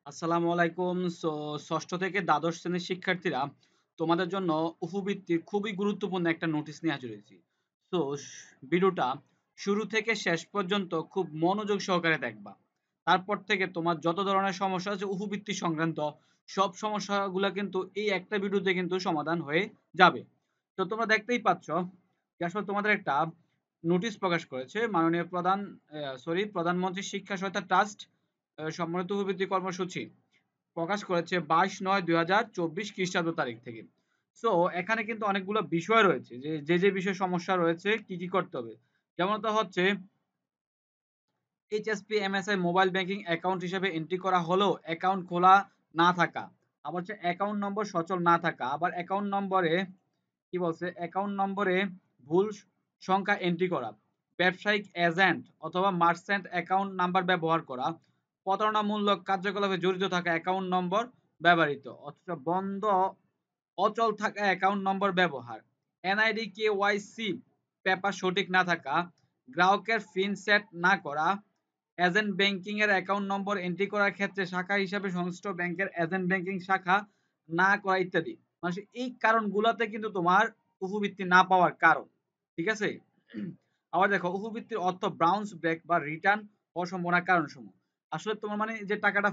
আসসালামু আলাইকুম। ষষ্ঠ থেকে দ্বাদশ শ্রেণীর শিক্ষার্থীরা তোমাদের জন্য উপবৃত্তির খুবই গুরুত্বপূর্ণ একটা নোটিশ নিয়ে হাজির হয়েছি। তো ভিডিওটা শুরু থেকে শেষ পর্যন্ত খুব মনোযোগ সহকারে দেখবা। তারপর থেকে তোমার যত ধরনের সমস্যা আছে উপবৃত্তি সংক্রান্ত সব সমস্যাগুলা কিন্তু এই একটা ভিডিওতে কিন্তু সমাধান হয়ে যাবে। তো তোমরা দেখতেই পাচ্ছ যে আসলে তোমাদের একটা নোটিশ প্রকাশ করেছে মাননীয় প্রধানমন্ত্রী শিক্ষা সহায়তা ট্রাস্ট সম্মানিত উপবৃত্তি কর্মসূচি প্রকাশ করেছে 22/9/2024 খ্রিস্টাব্দ তারিখ থেকে। সো এখানে কিন্তু অনেকগুলো বিষয় রয়েছে যে বিষয়ে সমস্যা রয়েছে কি করতে হবে। যেমনটা হচ্ছে HSP MSI mobile banking account হিসেবে এন্ট্রি করা হলেও অ্যাকাউন্ট খোলা না থাকা, আবার হচ্ছে অ্যাকাউন্ট নম্বর সচল না থাকা, আবার অ্যাকাউন্ট নম্বরে কি বলছে অ্যাকাউন্ট নম্বরে ভুল সংখ্যা এন্ট্রি করা, ব্যবসায়িক এজেন্ট অথবা মার্চেন্ট অ্যাকাউন্ট নাম্বার ব্যবহার করা, প্রতারণামূলক কার্যকলাপে জড়িত থাকা অ্যাকাউন্ট নম্বর ব্যবহৃত অথচ বন্ধ অচল থাকা অ্যাকাউন্ট নম্বর ব্যবহার, এনআইডি কেওয়াইসি পেপার সঠিক না থাকা, গ্রাহকের পিন সেট না করা, এজেন্ট ব্যাংকিং এর অ্যাকাউন্ট নম্বর এন্ট্রি করার ক্ষেত্রে শাখা হিসাবে সংশ্লিষ্ট ব্যাংকের এজেন্ট ব্যাংকিং শাখা না করা ইত্যাদি। মানে এই কারণগুলোতে কিন্তু তোমার উপবৃত্তি না পাওয়ার কারণ। ঠিক আছে? আবার দেখো উপবৃত্তির অর্থ ব্রাউন্স ব্যাক বা রিটার্ন হওয়ার সম্ভাবনার কারণসমূহ। আসলে তোমার মানে যে টাকাটা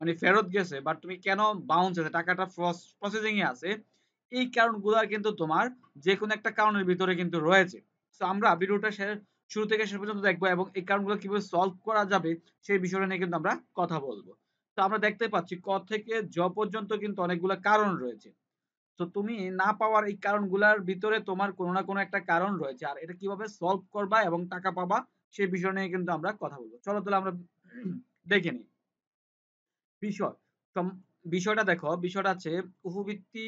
মানে ফেরত গেছে বা তুমি কেন বাউন্স আছে টাকাটা প্রসেসিং এ আছে, এই কারণগুলো কিন্তু তোমার যে কোনো একটা কারণের ভিতরে কিন্তু রয়েছে। তো আমরা ভিডিওটা শুরু থেকে শেষ পর্যন্ত দেখবো এবং এই কারণগুলো কিভাবে সলভ করা যাবে সেই বিষয়টা নিয়ে কিন্তু আমরা কথা বলবো। তো আমরা দেখতে পাচ্ছি ক থেকে জ পর্যন্ত কিন্তু অনেকগুলো কারণ রয়েছে। তো তুমি না পাওয়ার এই কারণগুলোর ভিতরে তোমার কোনো না কোনো একটা কারণ রয়েছে, আর এটা কিভাবে সলভ করবা এবং টাকা পাবা সেই বিষয় নিয়ে কিন্তু আমরা কথা বলবো। চলো তাহলে আমরা দেখে নিই বিষয়। বিষয়টা দেখো, বিষয়টা আছে উপবৃত্তি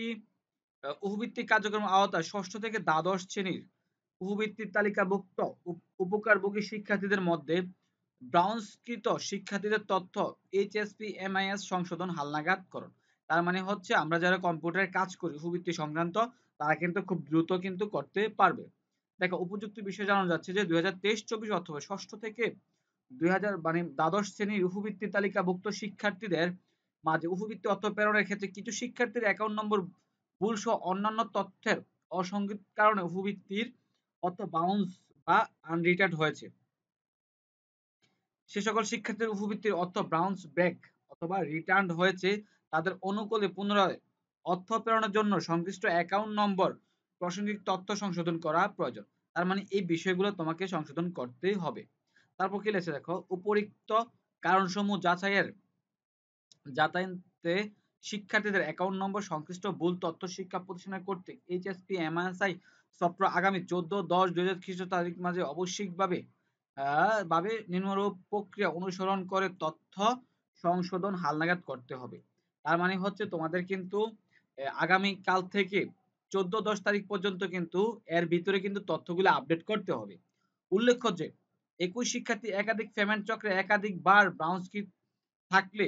উপবৃত্তি কার্যক্রম আওতায় ষষ্ঠ থেকে দ্বাদশ শ্রেণীর উপবৃত্তির তালিকাভুক্ত উপকারভোগী শিক্ষার্থীদের মধ্যে ব্রাউনসকৃত শিক্ষার্থীদের তথ্য এইচএসপি এমআইএস সংশোধন হালনাগাদ করণ। তার মানে হচ্ছে আমরা যারা কম্পিউটারে কাজ করি উপবৃত্তি সংক্রান্ত তারা কিন্তু খুব দ্রুত কিন্তু করতে পারবে। দেখো উপযুক্ত বিষয় জানানো যাচ্ছে যে 2023-24 অর্থবর্ষে ষষ্ঠ থেকে 2000 মানে দ্বাদশ শ্রেণীর উপবৃত্তি তালিকাভুক্ত শিক্ষার্থীদের মাঝে উপবৃত্তি অর্থ প্রেরণের ক্ষেত্রে কিছু শিক্ষার্থীর অ্যাকাউন্ট নম্বর ভুল সহ অন্যান্য তথ্যের অসঙ্গতির কারণে উপবৃত্তির অর্থ বাউন্স বা আনরিটার্ড হয়েছে। সে সকল শিক্ষার্থীর উপবৃত্তির অর্থ বাউন্স ব্যাক অথবা রিটার্ন হয়েছে তাদের অনুকূলে পুনরায় অর্থ প্রেরণের জন্য সংশ্লিষ্ট অ্যাকাউন্ট নম্বর প্রাসঙ্গিক তথ্য সংশোধন করা প্রয়োজন। তার মানে এই বিষয়গুলো তোমাকে সংশোধন করতেই হবে। তারপর কি লেখছে দেখো, উপরিক্ত কারণসমূহ যাতায়াতে শিক্ষার্থীদের অ্যাকাউন্ট নম্বর সংশ্লিষ্ট ভুল তথ্য শিক্ষা প্রতিষ্ঠানের কর্তৃক এইচএসপি এমএসআই সফটওয়্যার আগামী 14/10/2000 খ্রিস্ট তারিখ মাঝে আবশ্যিকভাবে নিম্নরূপ প্রক্রিয়া অনুসরণ করে তথ্য সংশোধন হালনাগাদ করতে হবে। তার মানে হচ্ছে তোমাদের কিন্তু আগামী কাল থেকে 14/10 তারিখ পর্যন্ত কিন্তু এর ভিতরে কিন্তু তথ্যগুলো আপডেট করতে হবে। উল্লেখ্য যে একই শিক্ষার্থী একাধিক পেমেন্ট চক্রে একাধিকবার বাউন্স থাকলে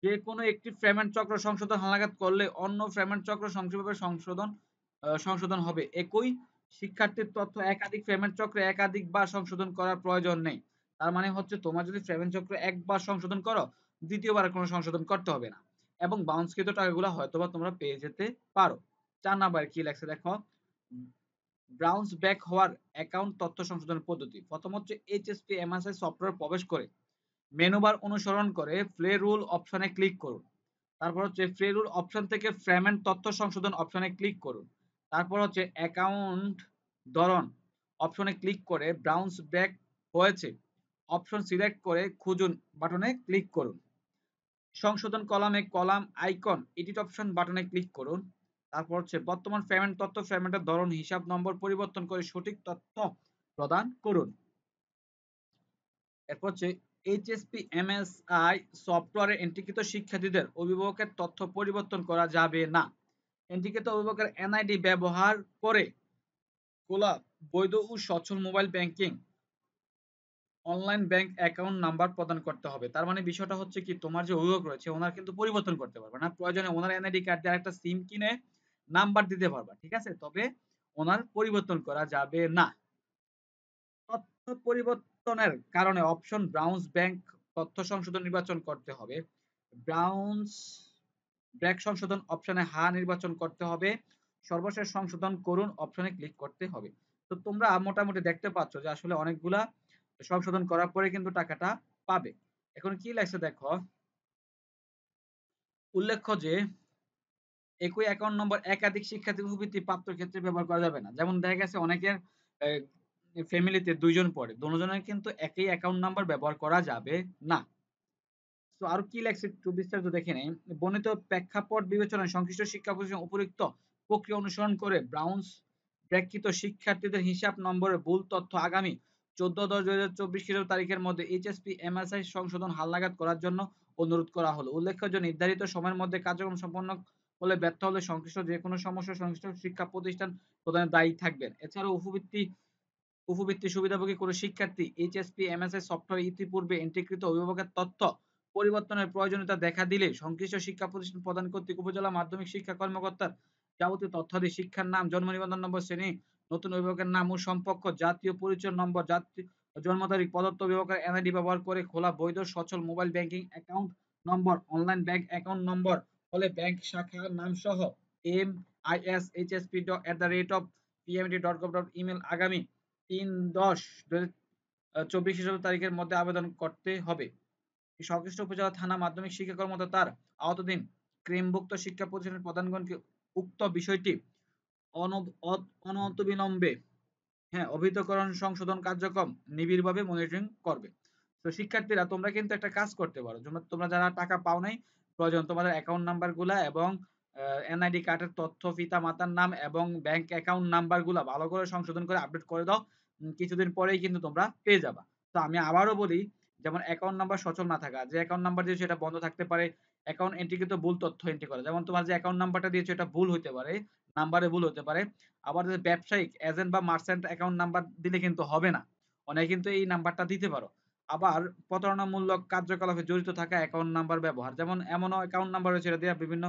যে কোনো একটি পেমেন্ট চক্র সংশোধন হালনাগাদ করলে অন্য পেমেন্ট চক্র সংক্ষেপে সংশোধন হবে। একই শিক্ষার্থীর তথ্য একাধিক পেমেন্ট চক্রে একাধিকবার সংশোধন করার প্রয়োজন নেই। তার মানে হচ্ছে তোমার যদি পেমেন্ট চক্র একবার সংশোধন করো দ্বিতীয়বার কোনো সংশোধন করতে হবে না এবং বাউন্সকৃত টাকাগুলো হয়তোবা তোমরা পেয়ে যেতে পারো। 4 নাম্বার কি লেখছে দেখো, বাউন্স ব্যাক হওয়ার অ্যাকাউন্ট তথ্য সংশোধনের পদ্ধতি। প্রথম হচ্ছে এইচএসপি এমএসআই সফটওয়্যার প্রবেশ করে মেনু বার অনুসরণ করে প্লে রুল অপশনে ক্লিক করুন। তারপর হচ্ছে প্লে রুল অপশন থেকে পেমেন্ট তথ্য সংশোধন অপশনে ক্লিক করুন। তারপর হচ্ছে অ্যাকাউন্ট ধরন অপশনে ক্লিক করে বাউন্স ব্যাক হয়েছে অপশন সিলেক্ট করে খুঁজুন বাটনে ক্লিক করুন। সংশোধন কলামে কলাম আইকন এডিট অপশন বাটনে ক্লিক করুন। তারপর হচ্ছে বর্তমান পেমেন্ট তথ্য পেমেন্টের ধরন হিসাব নম্বর পরিবর্তন করে সঠিক তথ্য প্রদান করুন। এরপর হচ্ছে এইচএসপি এমএসআই সফটওয়্যারে এন্ট্রিকৃত শিক্ষার্থীদের অভিভাবকের তথ্য পরিবর্তন করা যাবে না। এন্ট্রিকৃত অভিভাবকের এনআইডি ব্যবহার করে খোলা বৈধ ও সচল mobile banking online bank account number প্রদান করতে হবে। তার মানে বিষয়টা হচ্ছে কি তোমার যে অভিভাবক রয়েছে ওনার কিন্তু পরিবর্তন করতে পারবে না, প্রয়োজনে ওনার এনআইডি কার্ড দিয়ে একটা সিম কিনে নাম্বার দিতে পারবা, ঠিক আছে, তবে ওনার পরিবর্তন করা যাবে না। তথ্য পরিবর্তনের কারণে অপশন ব্রাউন্স ব্যাংক তথ্য সংশোধন নির্বাচন করতে হবে, ব্রাউন্স ব্রেক সংশোধন অপশনে হ্যাঁ নির্বাচন করতে হবে, সর্বশেষ সংশোধন করুন অপশনে ক্লিক করতে হবে। তো তোমরা মোটামুটি দেখতে পাচ্ছ যে আসলে অনেকগুলা সংশোধন করার পরে কিন্তু টাকাটা পাবে। এখন কি লাগছে দেখো, উল্লেখ্য যে একই অ্যাকাউন্ট নম্বর একাধিক শিক্ষার্থী উপবৃত্তি প্রাপ্তির ক্ষেত্রে ব্যবহার করা যাবে না। যেমন দেখা গেছে অনেকের ফ্যামিলিতে দুইজন পড়ে, দুজনের কিন্তু একই অ্যাকাউন্ট নাম্বার ব্যবহার করা যাবে না। তো আর কি লেখছে একটু বিস্তারিত দেখে নেই। বর্ণিত প্রেক্ষাপট বিবেচনায় সংশ্লিষ্ট শিক্ষা প্রতিষ্ঠান উপযুক্ত প্রক্রিয়া অনুসরণ করে ব্রাউন্স প্রেক্ষিত শিক্ষার্থীদের হিসাব নম্বরের ভুল তথ্য আগামী 14/10/2024 খ্রিস্টাব্দ তারিখের মধ্যে এইচএসপি এমএসআই সংশোধন হালনাগাদ করার জন্য অনুরোধ করা হলো। উল্লেখ্য যে নির্ধারিত সময়ের মধ্যে কার্যক্রম সম্পন্ন হলে ব্যর্থ হলে সংশ্লিষ্ট যে কোনো সমস্যা সংশ্লিষ্ট শিক্ষা প্রতিষ্ঠান প্রদানের দায়ী থাকবেন। এছাড়াও উপবৃত্তি সুবিধাভোগী কোনো শিক্ষার্থী এইচএসপি এমএসআই সফটওয়্যার ইতিপূর্বে এন্ট্রিকৃত অভিভাবকের তথ্য পরিবর্তনের প্রয়োজনীয়তা দেখা দিলে সংশ্লিষ্ট শিক্ষা প্রতিষ্ঠান প্রদান কর্তৃক উপজেলা মাধ্যমিক শিক্ষা কর্মকর্তার যাবতীয় তথ্যাদি শিক্ষার নাম, জন্ম নিবন্ধন নম্বর, শ্রেণী, নতুন অভিভাবকের নাম ও সম্পর্ক, জাতীয় পরিচয় নম্বর, জাতীয় জন্ম তারিখ, প্রদত্ত অভিভাবকের এনআইডি ব্যবহার করে খোলা বৈধ সচল mobile banking account number, online bank account number হলে ব্যাংক শাখার নাম সহ mishhp@pmd.gov.in আগামী 3/10/2024 খ্রিস্টাব্দ তারিখের মধ্যে আবেদন করতে হবে। সংশ্লিষ্ট উপজেলা থানা মাধ্যমিক শিক্ষা কর্মকর্তা তার আওতাধীন ক্রিমভুক্ত শিক্ষা প্রতিষ্ঠানের প্রধানগণকে উক্ত বিষয়টি অনতিবিলম্বে অভিহিতকরণ সংশোধন কার্যক্রম নিবিড়ভাবে মনিটরিং করবে। তো শিক্ষার্থীরা তোমরা কিন্তু একটা কাজ করতে পারো, তোমরা যারা টাকা পাও নাই, প্রয়োজন তোমাদের অ্যাকাউন্ট নাম্বার গুলা এবং এনআইডি কার্ডের তথ্য, পিতা মাতার নাম এবং ব্যাংক অ্যাকাউন্ট নাম্বার গুলা ভালো করে সংশোধন করে আপডেট করে দাও। কিছুদিন পরেই কিন্তু তোমরা পেয়ে যাবা। তো আমি আবারও বলি, যেমন অ্যাকাউন্ট নাম্বার সচল না থাকা, যে অ্যাকাউন্ট নাম্বার দিয়েছো এটা বন্ধ থাকতে পারে, অ্যাকাউন্ট এন্ট্রিকৃত ভুল তথ্য এন্ট্রি করা, যেমন তোমার যে অ্যাকাউন্ট নাম্বারটা দিয়েছো এটা ভুল হতে পারে, নাম্বারে ভুল হতে পারে। আবার যদি ব্যবসায়িক এজেন্ট বা মার্চেন্ট অ্যাকাউন্ট নাম্বার দিলে কিন্তু হবে না, অনেকে কিন্তু এই নাম্বারটা দিতে পারো। আবার প্রতারণামূলক কার্যকলাপে জড়িত থাকা অ্যাকাউন্ট নাম্বার ব্যবহার, যেমন এমনও অ্যাকাউন্ট নাম্বার রয়েছে যেটা দিয়ে বিভিন্ন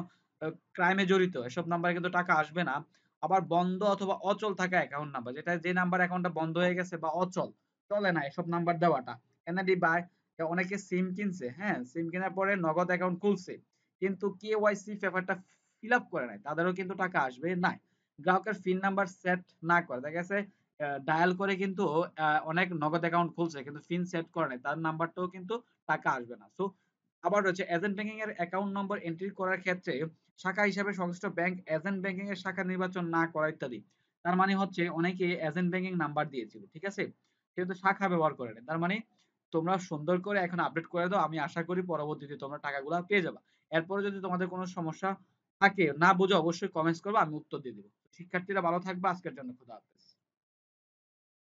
ক্রাইমে জড়িত, এসব নাম্বারে কিন্তু টাকা আসবে না। আবার বন্ধ অথবা অচল থাকা অ্যাকাউন্ট নাম্বার, যেটা যে নাম্বার অ্যাকাউন্টটা বন্ধ হয়ে গেছে বা অচল, চলে না এসব নাম্বার দেওয়াটা। এনআইডি বা অনেকে সিম কিনছে, সিম কেনার পরে নগদ অ্যাকাউন্ট খুলছে কিন্তু কেওয়াইসি পেপারটা ফিল আপ করে নাই, তাদেরও কিন্তু টাকা আসবে না। গ্রাহকের পিন নাম্বার সেট না করে, দেখা গেছে ডায়াল করে কিন্তু অনেক নগদ অ্যাকাউন্ট খুলছে কিন্তু পিন সেট করে নাই, তার নাম্বারটাও কিন্তু টাকা আসবে না। সো আবার রয়েছে এজেন্ট ব্যাংকিং এর অ্যাকাউন্ট নম্বর এন্ট্রি করার ক্ষেত্রে শাখা হিসাবে সংশ্লিষ্ট ব্যাংক এজেন্ট ব্যাংকিং এর শাখা নির্বাচন না করা ইত্যাদি। তার মানে হচ্ছে অনেকে এজেন্ট ব্যাংকিং নাম্বার দিয়েছিল, ঠিক আছে, কিন্তু শাখা ব্যবহার করে না। তার মানে তোমরা সুন্দর করে এখন আপডেট করে দাও, আমি আশা করি পরবর্তীতে তোমরা টাকাগুলো পেয়ে যাবে। এরপরে যদি তোমাদের কোনো সমস্যা থাকে, না বুঝো, অবশ্যই কমেন্টস করবে, আমি উত্তর দিয়ে দেবো। শিক্ষার্থীরা ভালো থাকবে, আজকের জন্য খোদা হাফেজ।